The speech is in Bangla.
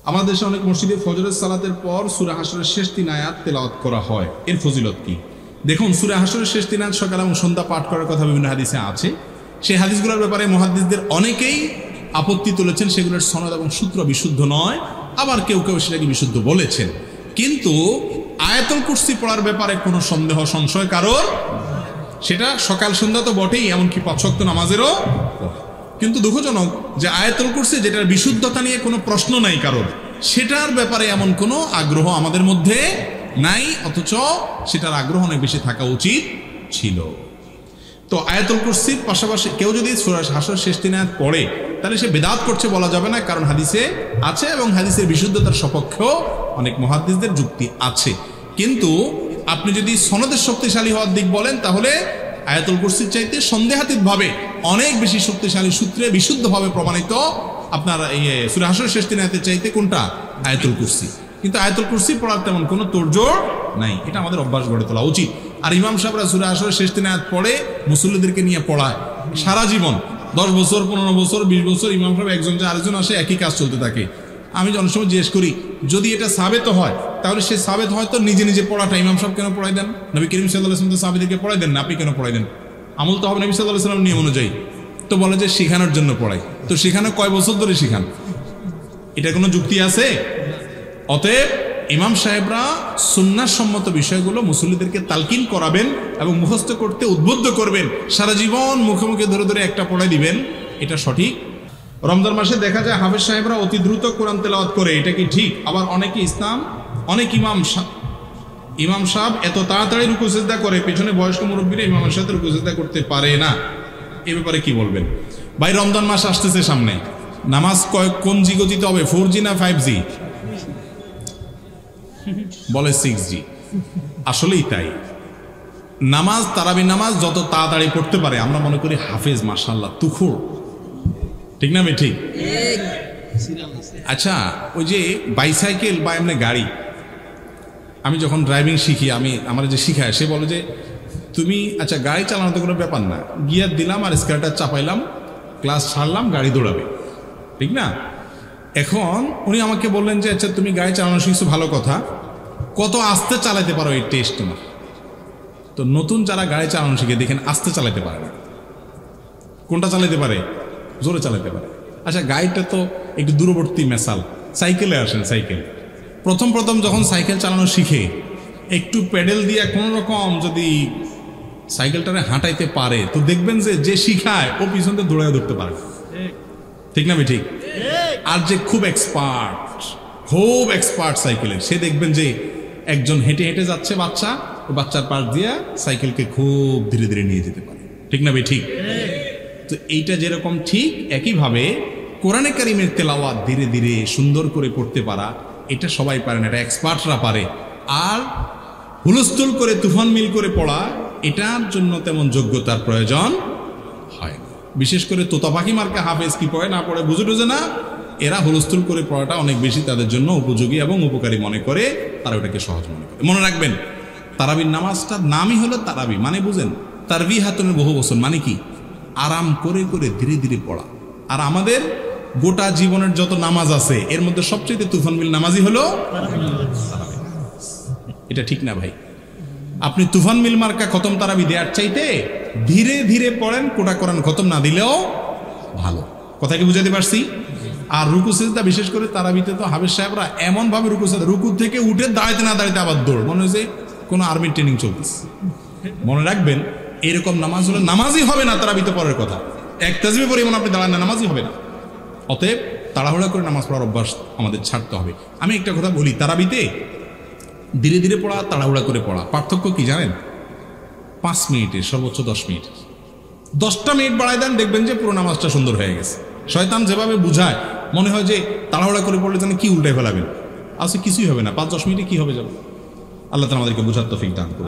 আমাদের দেশে অনেক মসজিদে ফজরের সালাতের পর সূরা হাশরের শেষ 3 আয়াত তেলাওয়াত করা হয়। এর ফজিলত কি? দেখুন, সূরা হাশরের শেষ 3 আয়াত সকাল এবং সন্ধ্যা পাঠ করার কথা বিভিন্ন হাদিসে আছে। সেই হাদিসগুলোর ব্যাপারে মুহাদ্দিসদের অনেকেই আপত্তি তুলেছেন, সেগুলোর সনদ এবং সূত্র বিশুদ্ধ নয়, আবার কেউ কেউ সেটাকে বিশুদ্ধ বলেছেন। কিন্তু আয়াতুল কুরসি পড়ার ব্যাপারে কোনো সন্দেহ সংশয় কারোর, সেটা সকাল সন্ধ্যা তো বটেই, এমনকি 5 ওয়াক্ত নামাজেরও। কিন্তু দুঃখজনক যে আয়াতুল কুরসি, যেটার বিশুদ্ধতা নিয়ে কোনো প্রশ্ন নাই কারোর, সেটার ব্যাপারে এমন কোনো আগ্রহ আমাদের মধ্যে নাই, অথচ সেটার আগ্রহ অনেক বেশি থাকা উচিত ছিল। তো আয়াতুল কুরসির পাশাপাশি কেউ যদি সূরা হাশরের শেষ 3 আয়াত পড়ে, তাহলে সে বিদআত করছে বলা যাবে না, কারণ হাদিসে আছে এবং হাদিসের বিশুদ্ধতার সপক্ষেও অনেক মুহাদ্দিসদের যুক্তি আছে। কিন্তু আপনি যদি সনদের শক্তিশালী হওয়ার দিক বলেন, তাহলে আয়াতুল কুরসির চাইতে সন্দেহাতীতভাবে অনেক বেশি শক্তিশালী সূত্রে বিশুদ্ধভাবে প্রমাণিত আপনার এই সূরা হাশরের শেষ 3 আয়াতের চাইতে কোনটা? আয়াতুল কুরসি। কিন্তু আয়াতুল কুরসি পড়ার তেমন কোনো তোড়জোড় নাই, এটা আমাদের অভ্যাস গড়ে তোলা উচিত। আর ইমাম সাহেবরা সূরা হাশরের শেষ 3 আয়াত পড়ে মুসল্লিদেরকে নিয়ে পড়ায় সারা জীবন, 10 বছর 15 বছর 20 বছর ইমাম সাহেব একজন যে আরেকজন আসে, একই কাজ চলতে থাকে। আমি অনেক সময় জিজ্ঞেস করি, যদি এটা সাবেত হয়, তাহলে সে সাবেত হয় তো নিজে নিজে পড়াটা ইমাম সাহেব কেন পড়াই দেন? নবী করিম সাল্লাল্লাহু আলাইহি ওয়াসাল্লাম তো সাহাবীদেরকে পড়াই দেন না, আপনি কেন পড়াই দেন? আমল তো হবে নবী সাল্লাল্লাহু আলাইহি ওয়াসাল্লাম নিয়ম অনুযায়ী। তো বলে যে শেখানোর জন্য পড়াই, তো শেখানো কয় বছর ধরে শেখান? এটা কোনো যুক্তি আছে? অতএব ইমাম সাহেবরা সুন্নাহ সম্মত বিষয়গুলো মুসল্লিদেরকে তালকিন করাবেন এবং মুখস্থ করতে উদ্বুদ্ধ করবেন, সারা জীবন মুখে মুখে ধরে ধরে একটা পড়াই দিবেন, এটা সঠিক। রমজান মাসে দেখা যায় হাফেজ সাহেবরা অতি দ্রুত কোরআন তেলাওয়াত করে, এটা কি ঠিক? আবার অনেকে অনেক ইমাম সাহেব এত তাড়াতাড়ি রুকু সিজদা করে, পেছনে বয়স্ক মুরব্বীরা ইমামের সাথে রুকু সিজদা করতে পারে না, এ ব্যাপারে কি বলবেন? ভাই, রমজান মাস আসতেছে সামনে, নামাজ কোন জি গতিতে হবে, 4G না 5G? বলে 6G। আসলেই তাই। নামাজ, তারাবি নামাজ যত তাড়াতাড়ি পড়তে পারে, আমরা মনে করি হাফেজ মাশাআল্লাহ তুখুর, ঠিক না? ঠিক। আচ্ছা, ওই যে বাইসাইকেল বা এমনি গাড়ি, আমি যখন ড্রাইভিং শিখি, আমার যে শিখায় সে বলে যে তুমি আচ্ছা গাড়ি চালানো তো কোনো ব্যাপার না, গিয়ার দিলাম আর স্কেলটা চাপাইলাম, ক্লাস ছাড়লাম, গাড়ি দৌড়াবে, ঠিক না? এখন উনি আমাকে বললেন যে আচ্ছা তুমি গাড়ি চালানো শিখছো, ভালো কথা, কত আস্তে চালাতে পারো এই টেস্ট তোমার। তো নতুন যারা গাড়ি চালানো শিখে দেখেন আস্তে চালাতে পারে না, কোনটা চালাতে পারে? জোরে চালাতে পারে। আচ্ছা, গাড়িটা তো একটু দূরবর্তী মেসাল, সাইকেলে আসেন, সাইকেল প্রথম যখন সাইকেল চালানো শিখে, একটু প্যাডেল দিয়ে কোনো রকম যদি সাইকেলটারে হাঁটাইতে পারে, তো দেখবেন যে শিখায় ও পিছন থেকে দৌড়ায় ধরতে পারে, ঠিক না? ঠিক। আর যে খুব এক্সপার্ট সাইকেলের, সে দেখবেন যে একজন হেঁটে হেঁটে যাচ্ছে, বাচ্চার পাশ দিয়ে সাইকেলকে খুব ধীরে ধীরে নিয়ে যেতে পারে, ঠিক না? ঠিক। তো এইটা যেরকম ঠিক, একইভাবে কোরআনে কারিমের তেলাওয়াত ধীরে ধীরে সুন্দর করে পড়তে পারা, এটা সবাই পারে না, এটা এক্সপার্টরা পারে। আর হুলস্থুল করে তুফান মিল করে পড়া, এটার জন্য তেমন যোগ্যতার প্রয়োজন হয় না। বিশেষ করে তোতা পাখি মার্কা হাফেজ কি পড়ে না পড়ে বুঝে না, এরা হুলস্থুল করে পড়াটা অনেক বেশি তাদের জন্য উপযোগী এবং উপকারী মনে করে, তারা ওটাকে সহজ মনে করে। মনে রাখবেন, তারাবির নামাজটার নামই হলো তারাবি, মানে বুঝেন তারবিহাতুনের বহু বছর, মানে কি? আরাম করে করে ধীরে ধীরে পড়া। আর আমাদের গোটা জীবনের যত নামাজ আছে, এর মধ্যে সবচেয়ে তুফান মিল নামাজই হলো তারাবি। এটা ঠিক না ভাই? আপনি তুফান মিল মার্কা খতম তারাবি দেওয়ার চাইতে ধীরে ধীরে পড়েন, কোটা কোরআন খতম না দিলেও ভালো। কথা কি বুঝাতে পারছি? আর রুকু সিজদা, বিশেষ করে তারাবিতে তো হাফেজ সাহেবরা এমন ভাবে রুকু থেকে উঠে দাঁড়াইতে না দাঁড়াইতে আবার দৌড়, মনে হয়েছে কোনো আর্মির ট্রেনিং চলতেছে। মনে রাখবেন, এরকম নামাজ হলে নামাজই হবে না তারাবিতে পড়ার কথা। এক তাসবিহ পড়ে আপনি দাঁড়ান না, নামাজই হবে না। অতএব তাড়াহুড়া করে নামাজ পড়ার অভ্যাস আমাদের ছাড়তে হবে। আমি একটা কথা বলি, তারাবিতে ধীরে ধীরে পড়া, তাড়াহুড়া করে পড়া, পার্থক্য কি জানেন? 5 মিনিটের, সর্বোচ্চ 10 মিনিট। 10টা মিনিট বাড়ায় দেন, দেখবেন যে পুরো নামাজটা সুন্দর হয়ে গেছে। শয়তান যেভাবে বুঝায়, মনে হয় যে তাড়াহুড়া করে পড়লে যেন কি উল্টে ফেলাবেন, আসলে কিছুই হবে না, 5-10 মিনিটে কি হবে যাবে। আল্লাহ তাআলা আমাদেরকে বুঝার তৌফিক দান করুন।